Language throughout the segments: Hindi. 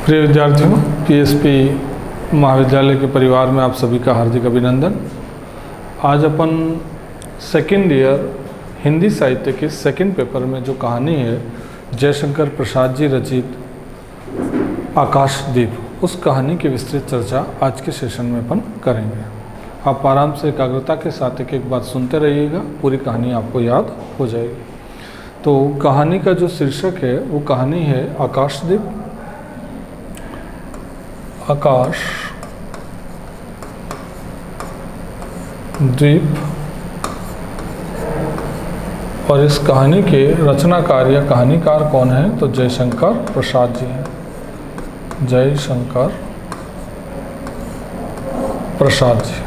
प्रिय विद्यार्थियों, पीएसपी महाविद्यालय के परिवार में आप सभी का हार्दिक अभिनंदन। आज अपन सेकेंड ईयर हिंदी साहित्य के सेकेंड पेपर में जो कहानी है जयशंकर प्रसाद जी रचित आकाशदीप, उस कहानी की विस्तृत चर्चा आज के सेशन में अपन करेंगे। आप आराम से एकाग्रता के साथ एक एक बात सुनते रहिएगा, पूरी कहानी आपको याद हो जाएगी। तो कहानी का जो शीर्षक है वो कहानी है आकाशदीप। आकाश द्वीप, और इस कहानी के रचनाकार या कहानीकार कौन है तो जयशंकर प्रसाद जी हैं। जयशंकर प्रसाद जी।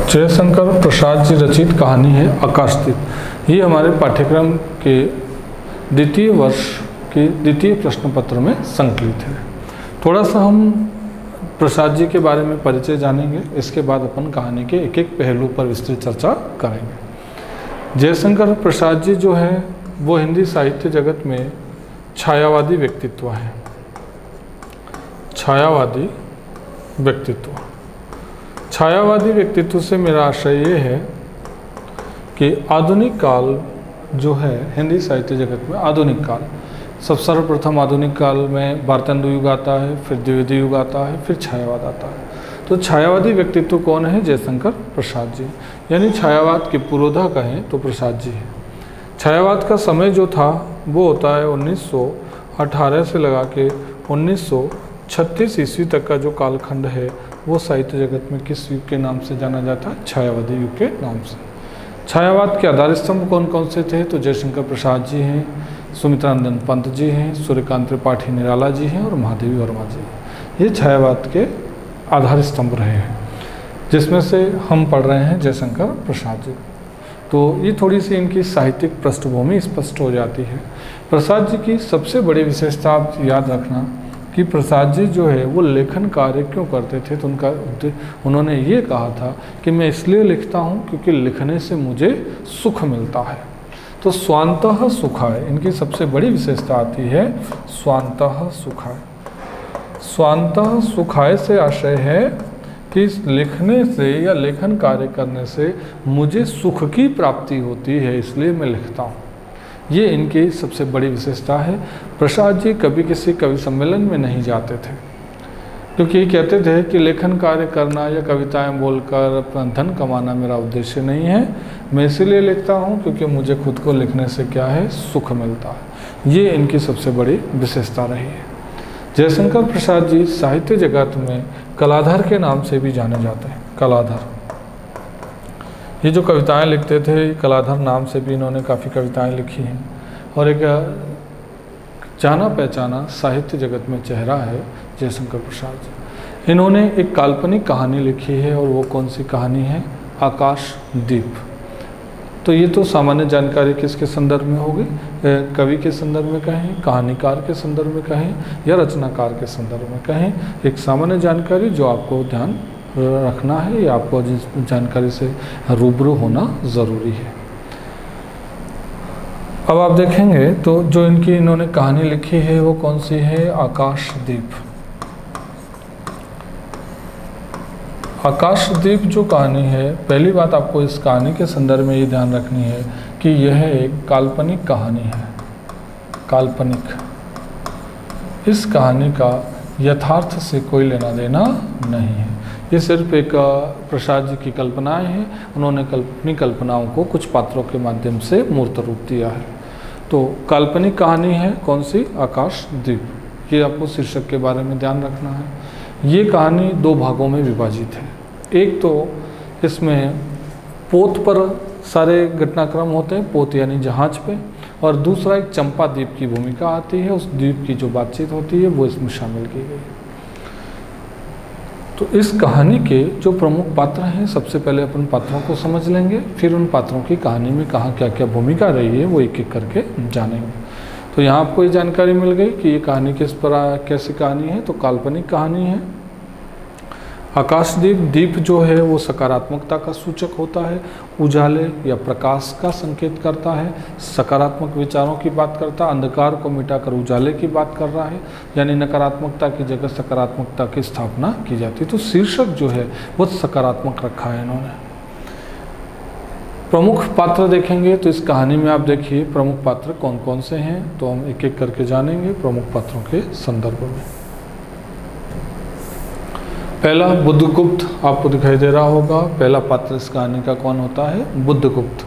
जयशंकर प्रसाद जी रचित कहानी है आकाशदीप। ये हमारे पाठ्यक्रम के द्वितीय वर्ष के द्वितीय प्रश्न पत्र में संकलित है। थोड़ा सा हम प्रसाद जी के बारे में परिचय जानेंगे, इसके बाद अपन कहानी के एक एक पहलू पर विस्तृत चर्चा करेंगे। जयशंकर प्रसाद जी जो है वो हिंदी साहित्य जगत में छायावादी व्यक्तित्व है। छायावादी व्यक्तित्व। छायावादी व्यक्तित्व से मेरा आशय ये है कि आधुनिक काल जो है हिंदी साहित्य जगत में, आधुनिक काल सब सर्वप्रथम आधुनिक काल में भारतेंदु युग आता है, फिर द्विवेदी युग आता है, फिर छायावाद आता है। तो छायावादी व्यक्तित्व कौन है? जयशंकर प्रसाद जी। यानी छायावाद के पुरोधा कहें तो प्रसाद जी है। छायावाद का समय जो था वो होता है 1918 से लगा के 1936 ईस्वी तक का जो कालखंड है वो साहित्य जगत में किस युग के नाम से जाना जाता है? छायावादी युग के नाम से। छायावाद के आधार स्तंभ कौन कौन से थे तो जयशंकर प्रसाद जी हैं, सुमित्रानंदन पंत जी हैं, सूर्यकांत त्रिपाठी निराला जी हैं और महादेवी वर्मा जी। ये छायावाद के आधार स्तंभ रहे हैं, जिसमें से हम पढ़ रहे हैं जयशंकर प्रसाद जी। तो ये थोड़ी सी इनकी साहित्यिक पृष्ठभूमि स्पष्ट हो जाती है। प्रसाद जी की सबसे बड़ी विशेषता आप याद रखना कि प्रसाद जी जो है वो लेखन कार्य क्यों करते थे, तो उन्होंने ये कहा था कि मैं इसलिए लिखता हूँ क्योंकि लिखने से मुझे सुख मिलता है। तो स्वांतः सुखाय इनकी सबसे बड़ी विशेषता आती है, स्वांतः सुखाय। स्वांतः सुखाय से आशय है कि लिखने से या लेखन कार्य करने से मुझे सुख की प्राप्ति होती है, इसलिए मैं लिखता हूँ। ये इनकी सबसे बड़ी विशेषता है। प्रसाद जी कभी किसी कवि सम्मेलन में नहीं जाते थे, क्योंकि ये कहते थे कि लेखन कार्य करना या कविताएं बोलकर अपना धन कमाना मेरा उद्देश्य नहीं है। मैं इसीलिए लिखता हूँ क्योंकि मुझे खुद को लिखने से क्या है, सुख मिलता है। ये इनकी सबसे बड़ी विशेषता रही है। जयशंकर प्रसाद जी साहित्य जगत में कलाधर के नाम से भी जाने जाते हैं। कलाधर, ये जो कविताएं लिखते थे कलाधर नाम से भी इन्होंने काफ़ी कविताएं लिखी हैं। और एक जाना पहचाना साहित्य जगत में चेहरा है जयशंकर प्रसाद जी। इन्होंने एक काल्पनिक कहानी लिखी है, और वो कौन सी कहानी है? आकाशदीप। तो ये तो सामान्य जानकारी किसके संदर्भ में होगी? कवि के संदर्भ में कहें, कहानीकार के संदर्भ में कहें, या रचनाकार के संदर्भ में कहें। एक सामान्य जानकारी जो आपको ध्यान रखना है, या आपको जिस जानकारी से रूबरू होना ज़रूरी है। अब आप देखेंगे तो जो इन्होंने कहानी लिखी है वो कौन सी है? आकाशदीप। आकाशदीप जो कहानी है, पहली बात आपको इस कहानी के संदर्भ में ये ध्यान रखनी है कि यह एक काल्पनिक कहानी है। काल्पनिक। इस कहानी का यथार्थ से कोई लेना देना नहीं है। ये सिर्फ एक प्रसाद जी की कल्पनाएं हैं। उन्होंने अपनी कल्पनाओं को कुछ पात्रों के माध्यम से मूर्त रूप दिया है। तो काल्पनिक कहानी है कौन सी? आकाशदीप। ये आपको शीर्षक के बारे में ध्यान रखना है। ये कहानी दो भागों में विभाजित है। एक तो इसमें पोत पर सारे घटनाक्रम होते हैं, पोत यानी जहाज पे, और दूसरा एक चंपा द्वीप की भूमिका आती है। उस द्वीप की जो बातचीत होती है वो इसमें शामिल की गई है। तो इस कहानी के जो प्रमुख पात्र हैं, सबसे पहले अपन पात्रों को समझ लेंगे, फिर उन पात्रों की कहानी में कहाँ क्या क्या भूमिका रही है वो एक एक करके जानेंगे। तो यहाँ आपको ये जानकारी मिल गई कि ये कहानी किस पर कैसी कहानी है, तो काल्पनिक कहानी है। आकाशदीप, दीप जो है वो सकारात्मकता का सूचक होता है, उजाले या प्रकाश का संकेत करता है, सकारात्मक विचारों की बात करता है, अंधकार को मिटाकर उजाले की बात कर रहा है, यानी नकारात्मकता की जगह सकारात्मकता की स्थापना की जाती है। तो शीर्षक जो है वो सकारात्मक रखा है इन्होंने। प्रमुख पात्र देखेंगे तो इस कहानी में आप देखिए प्रमुख पात्र कौन कौन से हैं, तो हम एक एक करके जानेंगे प्रमुख पात्रों के संदर्भ में। पहला बुद्धगुप्त आपको दिखाई दे रहा होगा। पहला पात्र इस कहानी का कौन होता है? बुद्धगुप्त।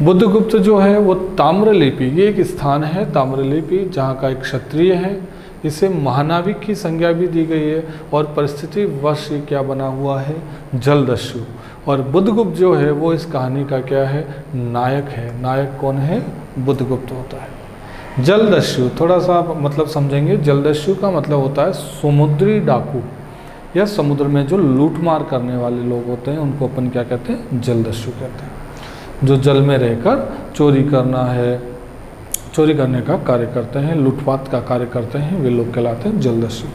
बुद्धगुप्त जो है वो ताम्रलिपि, ये एक स्थान है ताम्रलिपि जहाँ का एक क्षत्रिय है। इसे महानाविक की संज्ञा भी दी गई है और परिस्थिति वश ये क्या बना हुआ है? जलदस्यु। और बुद्धगुप्त जो है वो इस कहानी का क्या है? नायक है। नायक कौन है? बुद्धगुप्त होता है। जलदस्यु थोड़ा सा मतलब समझेंगे। जलदस्यु का मतलब होता है समुद्री डाकू या समुद्र में जो लूटमार करने वाले लोग होते हैं उनको अपन क्या कहते हैं? जलदस्यु कहते हैं। जो जल में रहकर चोरी करने का कार्य करते हैं, लूटपाट का कार्य करते हैं, वे लोग कहलाते हैं जलदस्यु।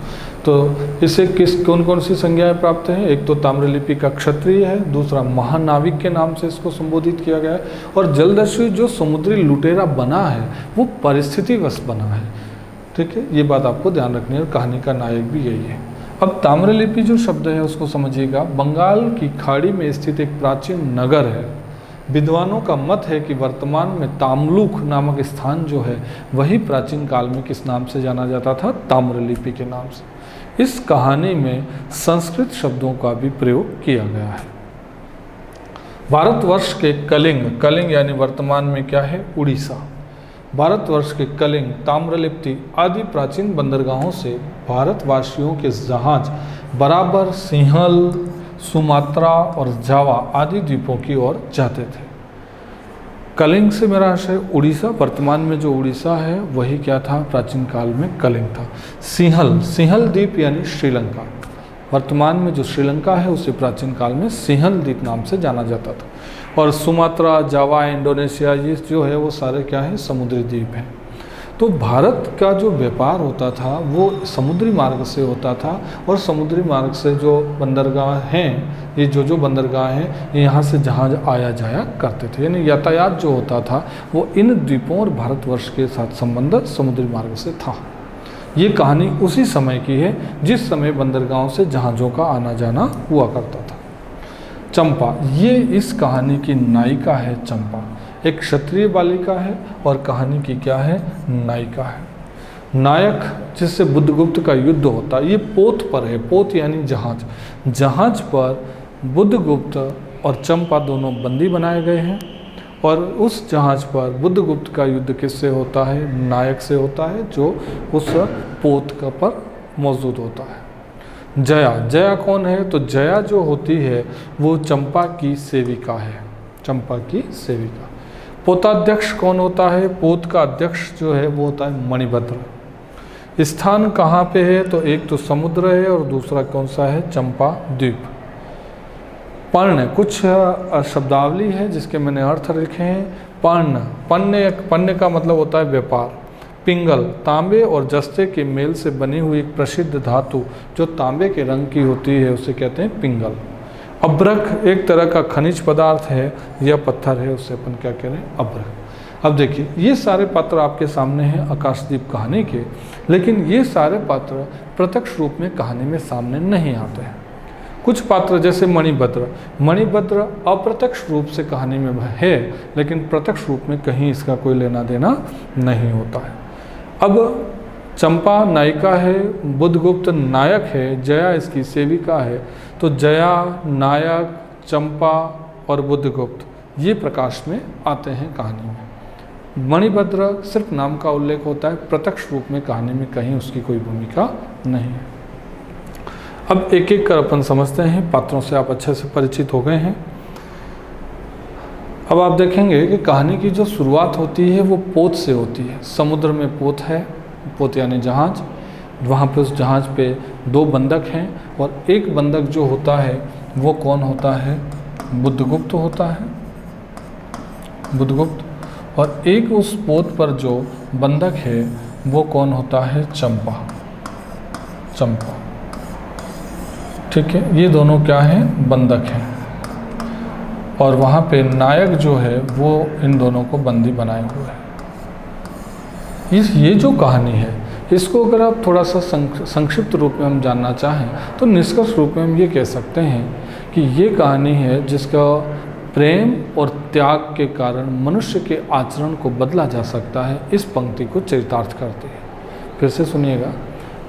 तो इसे कौन कौन सी संज्ञाएं प्राप्त हैं? एक तो ताम्रलिपि का क्षत्रिय है, दूसरा महानाविक के नाम से इसको संबोधित किया गया है, और जलदस्यु जो समुद्री लुटेरा बना है वो परिस्थितिवश बना है। ठीक है, ये बात आपको ध्यान रखनी है और कहानी का नायक भी यही है। अब ताम्रलिपि जो शब्द है उसको समझिएगा। बंगाल की खाड़ी में स्थित एक प्राचीन नगर है। विद्वानों का मत है कि वर्तमान में ताम्लुक नामक स्थान जो है वही प्राचीन काल में किस नाम से जाना जाता था? ताम्रलिपि के नाम से। इस कहानी में संस्कृत शब्दों का भी प्रयोग किया गया है। भारतवर्ष के कलिंग यानी वर्तमान में क्या है? उड़ीसा। भारतवर्ष के कलिंग, ताम्रलिप्ति आदि प्राचीन बंदरगाहों से भारतवासियों के जहाज बराबर सिंहल, सुमात्रा और जावा आदि द्वीपों की ओर जाते थे। कलिंग से मेरा आशय उड़ीसा, वर्तमान में जो उड़ीसा है वही क्या था? प्राचीन काल में कलिंग था। सिंहल द्वीप यानी श्रीलंका, वर्तमान में जो श्रीलंका है उसे प्राचीन काल में सिंहल द्वीप नाम से जाना जाता था। और सुमात्रा, जावा, इंडोनेशिया ये जो है वो सारे क्या है? समुद्री द्वीप हैं। तो भारत का जो व्यापार होता था वो समुद्री मार्ग से होता था, और समुद्री मार्ग से जो बंदरगाह हैं, ये जो बंदरगाह हैं ये यहाँ से जहाज आया जाया करते थे, यानी यातायात जो होता था वो इन द्वीपों और भारतवर्ष के साथ संबंधित समुद्री मार्ग से था। ये कहानी उसी समय की है जिस समय बंदरगाहों से जहाज़ों का आना जाना हुआ करता था। चंपा, ये इस कहानी की नायिका है। चंपा एक क्षत्रिय बालिका है और कहानी की क्या है? नायिका है। नायक जिससे बुद्धगुप्त का युद्ध होता है, ये पोत पर है। पोत यानी जहाज। जहाज पर बुद्धगुप्त और चंपा दोनों बंदी बनाए गए हैं, और उस जहाज पर बुद्धगुप्त का युद्ध किससे होता है? नायक से होता है जो उस पोत का पर मौजूद होता है। जया कौन है? तो जया जो होती है वो चंपा की सेविका है। चंपा की सेविका। पोताध्यक्ष कौन होता है? पोत का अध्यक्ष जो है वो होता है मणिभद्र। स्थान कहाँ पे है? तो एक तो समुद्र है और दूसरा कौन सा है? चंपा द्वीप। पर्ण, कुछ शब्दावली है जिसके मैंने अर्थ लिखे हैं। पन्ने का मतलब होता है व्यापार। पिंगल, तांबे और जस्ते के मेल से बनी हुई एक प्रसिद्ध धातु जो तांबे के रंग की होती है उसे कहते हैं पिंगल। अभ्रक एक तरह का खनिज पदार्थ है या पत्थर है, उससे अपन क्या कह रहे हैं? अभ्रक। अब देखिए ये सारे पात्र आपके सामने हैं आकाशदीप कहानी के, लेकिन ये सारे पात्र प्रत्यक्ष रूप में कहानी में सामने नहीं आते हैं। कुछ पात्र जैसे मणिभद्र अप्रत्यक्ष रूप से कहानी में है, लेकिन प्रत्यक्ष रूप में कहीं इसका कोई लेना देना नहीं होता है। अब चंपा नायिका है, बुद्धगुप्त नायक है, जया इसकी सेविका है। तो जया, नायक, चंपा और बुद्धगुप्त ये प्रकाश में आते हैं कहानी में। मणिभद्र सिर्फ नाम का उल्लेख होता है, प्रत्यक्ष रूप में कहानी में कहीं उसकी कोई भूमिका नहीं है। अब एक एक कर अपन समझते हैं। पात्रों से आप अच्छे से परिचित हो गए हैं। अब आप देखेंगे कि कहानी की जो शुरुआत होती है वो पोत से होती है। समुद्र में पोत है, पोत यानी जहाज। वहाँ पे उस जहाज पे दो बंधक हैं, और एक बंधक जो होता है वो कौन होता है? बुद्धगुप्त होता है, बुद्धगुप्त। और एक उस पोत पर जो बंधक है वो कौन होता है? चंपा। ठीक है, ये दोनों क्या हैं, बंधक हैं। और वहाँ पे नायक जो है वो इन दोनों को बंदी बनाए हुए है। ये जो कहानी है, इसको अगर आप थोड़ा सा संक्षिप्त रूप में हम जानना चाहें तो निष्कर्ष रूप में हम ये कह सकते हैं कि ये कहानी है जिसका प्रेम और त्याग के कारण मनुष्य के आचरण को बदला जा सकता है, इस पंक्ति को चरितार्थ करती है। फिर से सुनिएगा,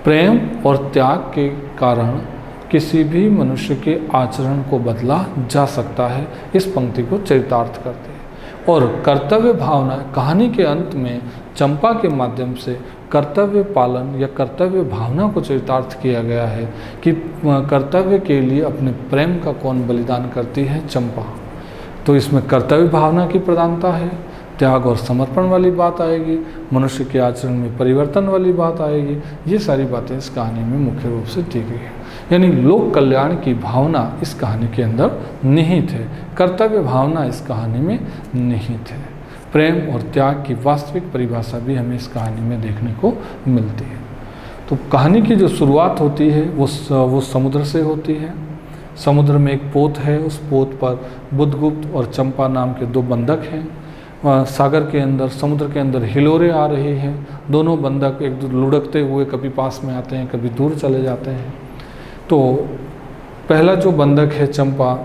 प्रेम और त्याग के कारण किसी भी मनुष्य के आचरण को बदला जा सकता है, इस पंक्ति को चरितार्थ करती है। और कर्तव्य भावना, कहानी के अंत में चंपा के माध्यम से कर्तव्य पालन या कर्तव्य भावना को चरितार्थ किया गया है कि कर्तव्य के लिए अपने प्रेम का कौन बलिदान करती है, चंपा। तो इसमें कर्तव्य भावना की प्रधानता है, त्याग और समर्पण वाली बात आएगी, मनुष्य के आचरण में परिवर्तन वाली बात आएगी। ये सारी बातें इस कहानी में मुख्य रूप से दी गई है। यानी लोक कल्याण की भावना इस कहानी के अंदर निहित है, कर्तव्य भावना इस कहानी में निहित है। प्रेम और त्याग की वास्तविक परिभाषा भी हमें इस कहानी में देखने को मिलती है। तो कहानी की जो शुरुआत होती है वो समुद्र से होती है। समुद्र में एक पोत है, उस पोत पर बुद्धगुप्त और चंपा नाम के दो बंधक हैं। सागर के अंदर, समुद्र के अंदर हिलोरे आ रही हैं। दोनों बंधक एक लुढ़कते हुए कभी पास में आते हैं, कभी दूर चले जाते हैं। तो पहला जो बंधक है चंपा,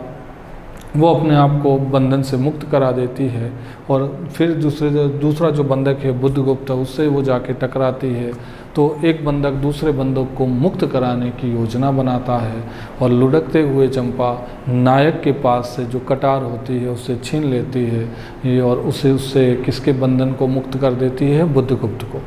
वो अपने आप को बंधन से मुक्त करा देती है और फिर दूसरा जो बंधक है बुद्धगुप्त, उससे वो जाके टकराती है। तो एक बंधक दूसरे बंधक को मुक्त कराने की योजना बनाता है और लुढ़कते हुए चंपा नायक के पास से जो कटार होती है उसे छीन लेती है और उससे किसके बंधन को मुक्त कर देती है, बुद्धगुप्त को।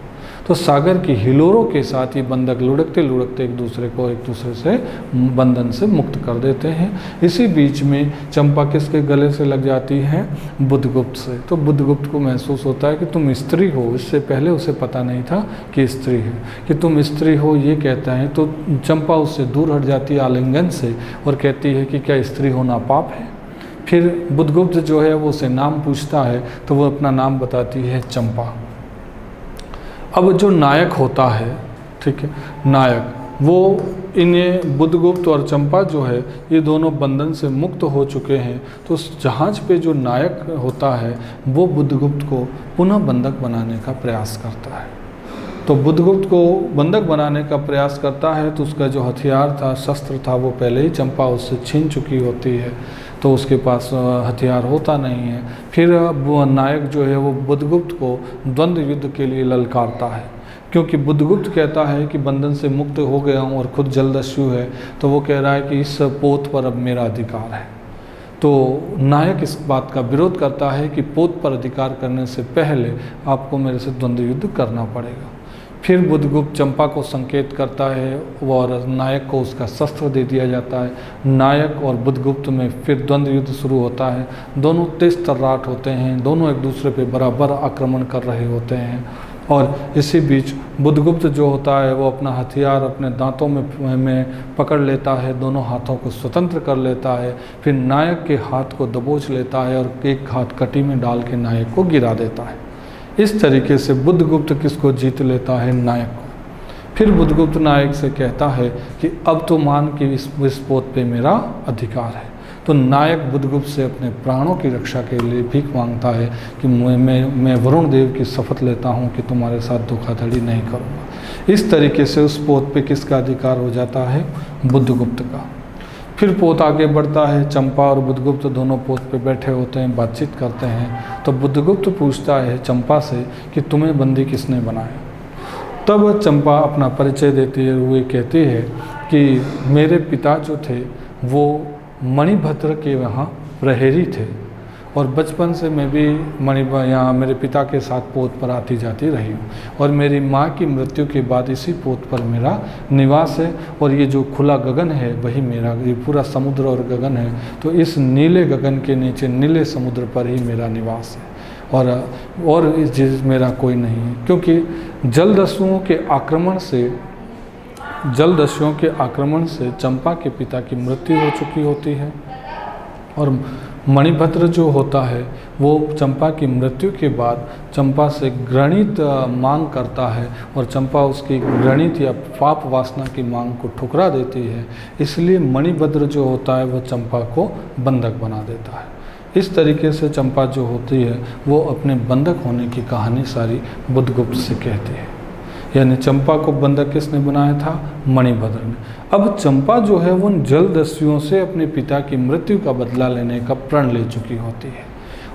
तो सागर की हिलोरों के साथ ही बंधक लुढ़कते लुढ़कते एक दूसरे से बंधन से मुक्त कर देते हैं। इसी बीच में चंपा किसके गले से लग जाती है, बुद्धगुप्त से। तो बुद्धगुप्त को महसूस होता है कि तुम स्त्री हो, इससे पहले उसे पता नहीं था कि स्त्री है, कि तुम स्त्री हो ये कहता है। तो चंपा उससे दूर हट जाती है आलिंगन से और कहती है कि क्या स्त्री होना पाप है। फिर बुद्धगुप्त जो है वो उसे नाम पूछता है तो वो अपना नाम बताती है, चंपा। अब जो नायक होता है, ठीक है, नायक, वो इन्हें बुद्धगुप्त और चंपा जो है ये दोनों बंधन से मुक्त हो चुके हैं। तो उस जहाज पे जो नायक होता है वो बुद्धगुप्त को पुनः बंधक बनाने का प्रयास करता है। तो बुद्धगुप्त को बंधक बनाने का प्रयास करता है तो उसका जो हथियार था, शस्त्र था, वो पहले ही चंपा उससे छीन चुकी होती है, तो उसके पास हथियार होता नहीं है। फिर वो नायक जो है वो बुद्धगुप्त को द्वंद्व युद्ध के लिए ललकारता है, क्योंकि बुद्धगुप्त कहता है कि बंधन से मुक्त हो गया हूँ और खुद जलदस्यु है, तो वो कह रहा है कि इस पोत पर अब मेरा अधिकार है। तो नायक इस बात का विरोध करता है कि पोत पर अधिकार करने से पहले आपको मेरे से द्वंद्व युद्ध करना पड़ेगा। फिर बुद्धगुप्त चंपा को संकेत करता है और नायक को उसका शस्त्र दे दिया जाता है। नायक और बुद्धगुप्त में फिर द्वंद्व युद्ध शुरू होता है। दोनों तेज तर्राट होते हैं, दोनों एक दूसरे पे बराबर आक्रमण कर रहे होते हैं। और इसी बीच बुद्धगुप्त जो होता है वो अपना हथियार अपने दांतों में पकड़ लेता है, दोनों हाथों को स्वतंत्र कर लेता है। फिर नायक के हाथ को दबोच लेता है और एक हाथ कटी में डाल के नायक को गिरा देता है। इस तरीके से बुद्धगुप्त किसको जीत लेता है, नायक को। फिर बुद्धगुप्त नायक से कहता है कि अब तो मान कि इस पोत पे मेरा अधिकार है। तो नायक बुद्धगुप्त से अपने प्राणों की रक्षा के लिए भीख मांगता है कि मैं वरुण देव की शपथ लेता हूँ कि तुम्हारे साथ धोखाधड़ी नहीं करूँगा। इस तरीके से उस पोत पे किसका अधिकार हो जाता है, बुद्धगुप्त का। फिर पोत आगे बढ़ता है, चंपा और बुद्धगुप्त दोनों पोत पे बैठे होते हैं, बातचीत करते हैं। तो बुद्धगुप्त पूछता है चंपा से कि तुम्हें बंदी किसने बनाया। तब चंपा अपना परिचय देती है, वो कहती है कि मेरे पिता जो थे वो मणिभद्र के वहाँ प्रहरी थे और बचपन से मैं भी यहाँ मेरे पिता के साथ पोत पर आती जाती रही हूँ और मेरी माँ की मृत्यु के बाद इसी पोत पर मेरा निवास है और ये जो खुला गगन है वही मेरा, ये पूरा समुद्र और गगन है, तो इस नीले गगन के नीचे नीले समुद्र पर ही मेरा निवास है और इस चीज़ मेरा कोई नहीं है। क्योंकि जलदस्युओं के आक्रमण से चंपा के पिता की मृत्यु हो चुकी होती है और मणिभद्र जो होता है वो चंपा की मृत्यु के बाद चंपा से घृणित मांग करता है और चंपा उसकी घृणित या पाप वासना की मांग को ठुकरा देती है, इसलिए मणिभद्र जो होता है वो चंपा को बंधक बना देता है। इस तरीके से चंपा जो होती है वो अपने बंधक होने की कहानी सारी बुद्धगुप्त से कहती है। यानी चंपा को बंधक किसने बनाया था? मणिभद्र ने। अब चंपा जो है वो उन जलदस्युओं से अपने पिता की मृत्यु का बदला लेने का प्रण ले चुकी होती है,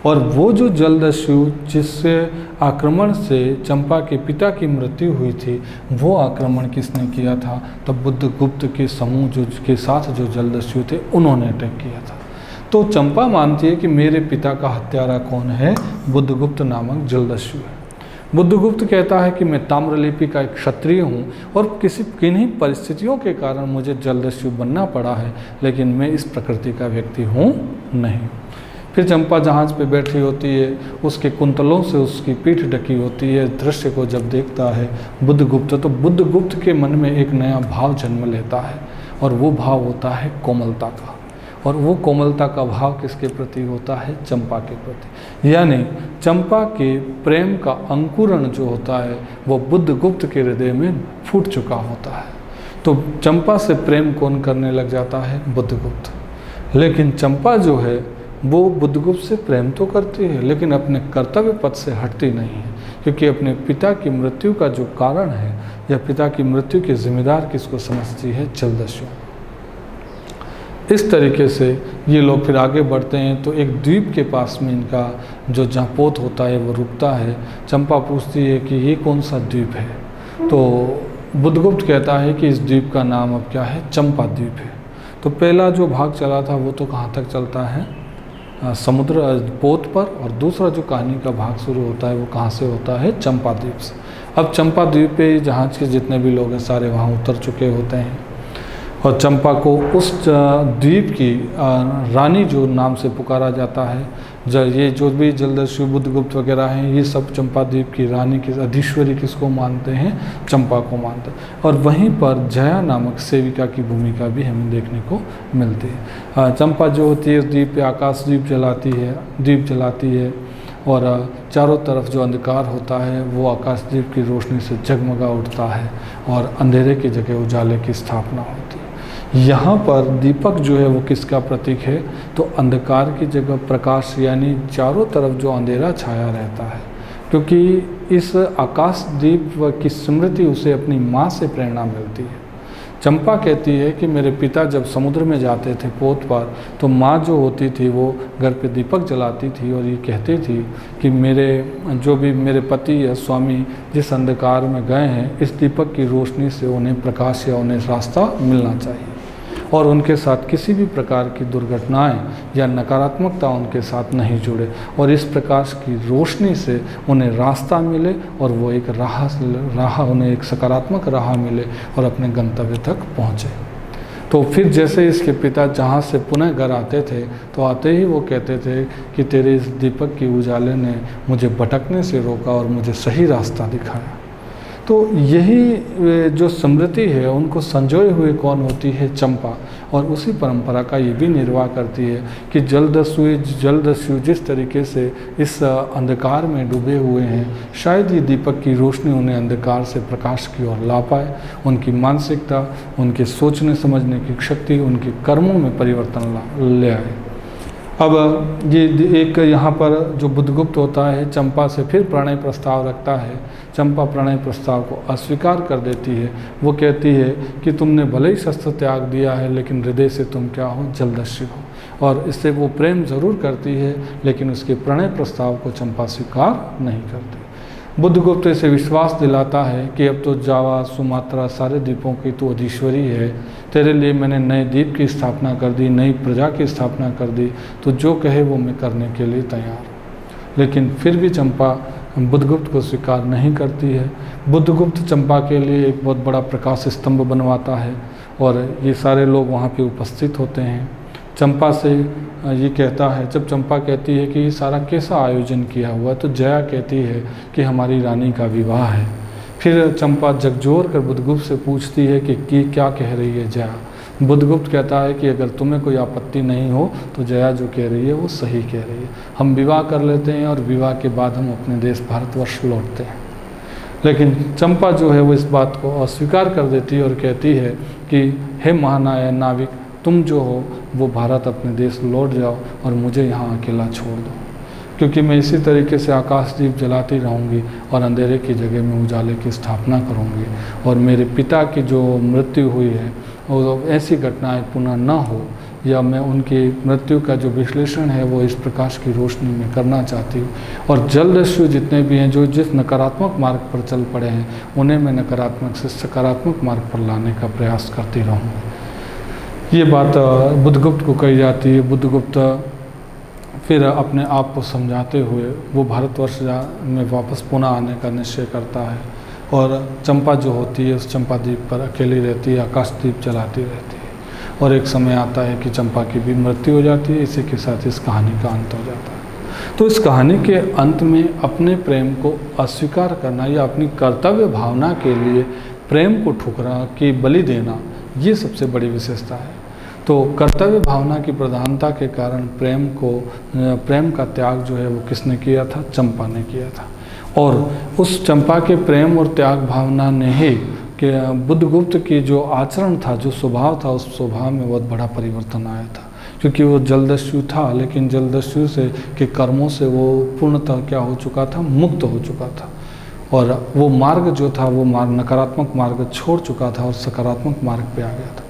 और वो जो जलदस्यु जिससे आक्रमण से चंपा के पिता की मृत्यु हुई थी, वो आक्रमण किसने किया था? तब बुद्धगुप्त के समूह जो के साथ जो जलदस्यु थे उन्होंने अटैक किया था। तो चंपा मानती है कि मेरे पिता का हत्यारा कौन है? बुद्धगुप्त नामक जलदस्यु है। बुद्धगुप्त कहता है कि मैं ताम्रलिपि का एक क्षत्रिय हूँ और किन्हीं परिस्थितियों के कारण मुझे जलदस्यु बनना पड़ा है, लेकिन मैं इस प्रकृति का व्यक्ति हूँ नहीं। फिर चंपा जहाज़ पे बैठी होती है, उसके कुंतलों से उसकी पीठ ढकी होती है। दृश्य को जब देखता है बुद्धगुप्त, तो बुद्धगुप्त के मन में एक नया भाव जन्म लेता है, और वो भाव होता है कोमलता का। और वो कोमलता का भाव किसके प्रति होता है? चंपा के प्रति। यानी चंपा के प्रेम का अंकुरण जो होता है वो बुद्धगुप्त के हृदय में फूट चुका होता है। तो चंपा से प्रेम कौन करने लग जाता है? बुद्धगुप्त। लेकिन चंपा जो है वो बुद्धगुप्त से प्रेम तो करती है, लेकिन अपने कर्तव्य पथ से हटती नहीं है, क्योंकि अपने पिता की मृत्यु का जो कारण है या पिता की मृत्यु के जिम्मेदार किसको समझती है? जलदस्यु। इस तरीके से ये लोग फिर आगे बढ़ते हैं, तो एक द्वीप के पास में इनका जो जहाँ पोत होता है वो रुकता है। चंपा पूछती है कि ये कौन सा द्वीप है? तो बुद्धगुप्त कहता है कि इस द्वीप का नाम अब क्या है? चंपा द्वीप है। तो पहला जो भाग चला था वो तो कहाँ तक चलता है? समुद्र पोत पर, और दूसरा जो कहानी का भाग शुरू होता है वो कहाँ से होता है? चंपा द्वीप से। अब चंपा द्वीप पे जहाज़ के जितने भी लोग हैं सारे वहाँ उतर चुके होते हैं, और चंपा को उस द्वीप की रानी जो नाम से पुकारा जाता है। ये जो भी जलदस्यु बुद्धगुप्त वगैरह हैं, ये सब चंपा द्वीप की रानी की अधीश्वरी किसको मानते हैं? चंपा को मानते हैं। और वहीं पर जया नामक सेविका की भूमिका भी हमें देखने को मिलती है। चंपा जो होती है इस द्वीप पे आकाश दीप जलाती है, और चारों तरफ जो अंधकार होता है वो आकाशदीप की रोशनी से जगमगा उठता है, और अंधेरे की जगह उजाले की स्थापना होती है। यहाँ पर दीपक जो है वो किसका प्रतीक है? तो अंधकार की जगह प्रकाश, यानी चारों तरफ जो अंधेरा छाया रहता है, क्योंकि इस आकाशदीप की स्मृति उसे अपनी माँ से प्रेरणा मिलती है। चंपा कहती है कि मेरे पिता जब समुद्र में जाते थे पोत पर, तो माँ जो होती थी वो घर पे दीपक जलाती थी और ये कहती थी कि मेरे पति या स्वामी जिस अंधकार में गए हैं, इस दीपक की रोशनी से उन्हें प्रकाश या उन्हें रास्ता मिलना चाहिए, और उनके साथ किसी भी प्रकार की दुर्घटनाएं या नकारात्मकता उनके साथ नहीं जुड़े, और इस प्रकाश की रोशनी से उन्हें रास्ता मिले और वो एक उन्हें एक सकारात्मक राह मिले और अपने गंतव्य तक पहुँचे। तो फिर जैसे इसके पिता जहाँ से पुनः घर आते थे, तो आते ही वो कहते थे कि तेरे इस दीपक की उजाले ने मुझे भटकने से रोका और मुझे सही रास्ता दिखाया। तो यही जो स्मृति है उनको संजोए हुए कौन होती है? चंपा। और उसी परंपरा का ये भी निर्वाह करती है कि जलदस्यु जिस तरीके से इस अंधकार में डूबे हुए हैं, शायद ये दीपक की रोशनी उन्हें अंधकार से प्रकाश की ओर ला पाए। उनकी मानसिकता, उनके सोचने समझने की शक्ति, उनके कर्मों में परिवर्तन ले आए। अब ये एक यहाँ पर जो बुद्धगुप्त होता है चंपा से फिर प्रणय प्रस्ताव रखता है। चंपा प्रणय प्रस्ताव को अस्वीकार कर देती है। वो कहती है कि तुमने भले ही शस्त्र त्याग दिया है, लेकिन हृदय से तुम क्या हो? जलदस्यु हो। और इससे वो प्रेम ज़रूर करती है, लेकिन उसके प्रणय प्रस्ताव को चंपा स्वीकार नहीं करती। बुद्धगुप्त इसे विश्वास दिलाता है कि अब तो जावा, सुमात्रा, सारे द्वीपों की तो अधीश्वरी है। तेरे लिए मैंने नए द्वीप की स्थापना कर दी, नई प्रजा की स्थापना कर दी, तो जो कहे वो मैं करने के लिए तैयार हूँ। लेकिन फिर भी चंपा बुद्धगुप्त को स्वीकार नहीं करती है। बुद्धगुप्त चंपा के लिए एक बहुत बड़ा प्रकाश स्तंभ बनवाता है, और ये सारे लोग वहाँ पे उपस्थित होते हैं। चंपा से ये कहता है, जब चंपा कहती है कि ये सारा कैसा आयोजन किया हुआ, तो जया कहती है कि हमारी रानी का विवाह है। फिर चंपा झकझोर कर बुद्धगुप्त से पूछती है कि क्या कह रही है जया। बुद्धगुप्त कहता है कि अगर तुम्हें कोई आपत्ति नहीं हो तो जया जो कह रही है वो सही कह रही है, हम विवाह कर लेते हैं और विवाह के बाद हम अपने देश भारतवर्ष लौटते हैं। लेकिन चंपा जो है वो इस बात को अस्वीकार कर देती है और कहती है कि हे महानाया नाविक, तुम जो हो वो भारत अपने देश लौट जाओ और मुझे यहाँ अकेला छोड़ दो, क्योंकि मैं इसी तरीके से आकाशदीप जलाती रहूँगी और अंधेरे की जगह में उजाले की स्थापना करूँगी, और मेरे पिता की जो मृत्यु हुई है और ऐसी घटनाएं पुनः न हो, या मैं उनकी मृत्यु का जो विश्लेषण है वो इस प्रकाश की रोशनी में करना चाहती हूँ। और जलदस्यु जितने भी हैं जो जिस नकारात्मक मार्ग पर चल पड़े हैं उन्हें मैं नकारात्मक से सकारात्मक मार्ग पर लाने का प्रयास करती रहूँगी। ये बात बुद्धगुप्त को कही जाती है। बुद्धगुप्त फिर अपने आप को समझाते हुए वो भारतवर्ष में वापस पुनः आने का निश्चय करता है, और चंपा जो होती है उस चंपा द्वीप पर अकेली रहती है, आकाशदीप जलाती रहती है, और एक समय आता है कि चंपा की भी मृत्यु हो जाती है। इसी के साथ इस कहानी का अंत हो जाता है। तो इस कहानी के अंत में अपने प्रेम को अस्वीकार करना या अपनी कर्तव्य भावना के लिए प्रेम को ठुकरा के बलि देना, ये सबसे बड़ी विशेषता है। तो कर्तव्य भावना की प्रधानता के कारण प्रेम का त्याग जो है वो किसने किया था? चंपा ने किया था। और उस चंपा के प्रेम और त्याग भावना ने ही कि बुद्धगुप्त की जो आचरण था, जो स्वभाव था, उस स्वभाव में बहुत बड़ा परिवर्तन आया था। क्योंकि वो जलदस्यु था, लेकिन जलदस्यु से के कर्मों से वो पूर्णतः क्या हो चुका था? मुक्त हो चुका था। और वो मार्ग जो था वो मार्ग नकारात्मक मार्ग छोड़ चुका था और सकारात्मक मार्ग पे आ गया था।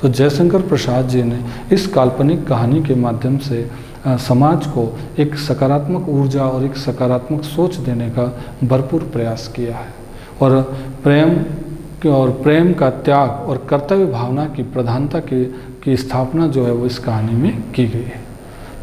तो जयशंकर प्रसाद जी ने इस काल्पनिक कहानी के माध्यम से समाज को एक सकारात्मक ऊर्जा और एक सकारात्मक सोच देने का भरपूर प्रयास किया है। और प्रेम का त्याग और कर्तव्य भावना की प्रधानता की स्थापना जो है वो इस कहानी में की गई है।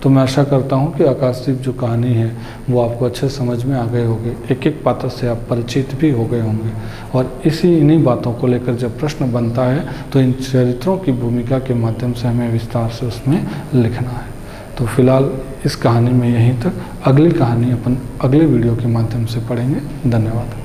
तो मैं आशा करता हूँ कि आकाशदीप जो कहानी है वो आपको अच्छे समझ में आ गए होंगे, एक एक पात्र से आप परिचित भी हो गए होंगे, और इन्हीं बातों को लेकर जब प्रश्न बनता है तो इन चरित्रों की भूमिका के माध्यम से हमें विस्तार से उसमें लिखना है। तो फिलहाल इस कहानी में यहीं तक, अगली कहानी अपन अगले वीडियो के माध्यम से पढ़ेंगे। धन्यवाद।